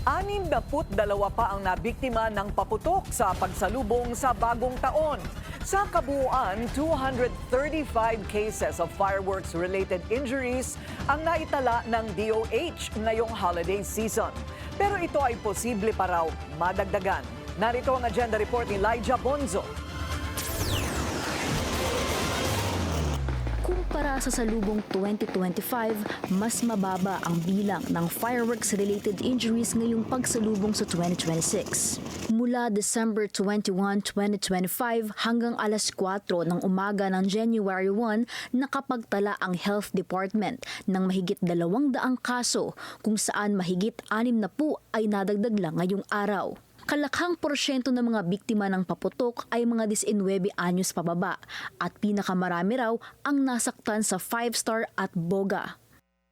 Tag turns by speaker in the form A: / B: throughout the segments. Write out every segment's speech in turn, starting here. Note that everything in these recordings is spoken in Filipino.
A: 62 pa ang nabiktima ng paputok sa pagsalubong sa bagong taon. Sa kabuuan, 235 cases of fireworks-related injuries ang naitala ng DOH ngayong holiday season. Pero ito ay posible pa raw madagdagan. Narito ang agenda report ni Elijah Bonzo.
B: Kumpara sa salubong 2025, mas mababa ang bilang ng fireworks-related injuries ngayong pagsalubong sa 2026. Mula December 21, 2025 hanggang alas 4 ng umaga ng January 1, nakapagtala ang Health Department ng mahigit 200 kaso kung saan mahigit 60 ay nadagdag lang ngayong araw. Kalakhang porsyento ng mga biktima ng paputok ay mga 19 anyos pababa at pinakamarami raw ang nasaktan sa 5-star at Boga.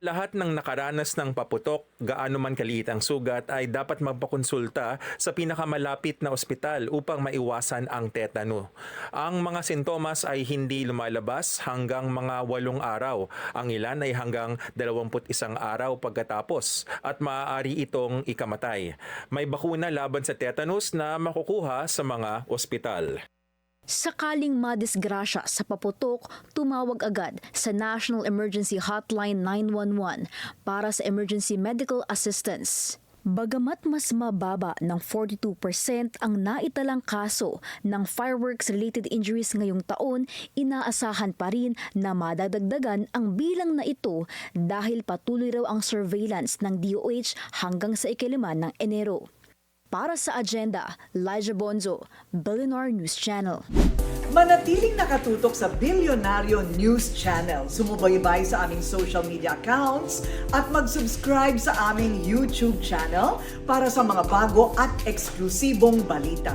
C: Lahat ng nakaranas ng paputok, gaano man kaliit ang sugat, ay dapat magpakonsulta sa pinakamalapit na ospital upang maiwasan ang tetano. Ang mga sintomas ay hindi lumalabas hanggang mga 8 araw. Ang ilan ay hanggang 21 araw pagkatapos at maaari itong ikamatay. May bakuna laban sa tetanus na makukuha sa mga ospital.
B: Sakaling madisgrasya sa paputok, tumawag agad sa National Emergency Hotline 911 para sa emergency medical assistance. Bagamat mas mababa ng 42% ang naitalang kaso ng fireworks-related injuries ngayong taon, inaasahan pa rin na madadagdagan ang bilang na ito dahil patuloy raw ang surveillance ng DOH hanggang sa 5 ng Enero. Para sa agenda, Elijah Bonzo, Billionaire News Channel.
A: Manatiling nakatutok sa Billionario News Channel. Sumubaybay sa aming social media accounts at mag-subscribe sa aming YouTube channel para sa mga bago at eksklusibong balita.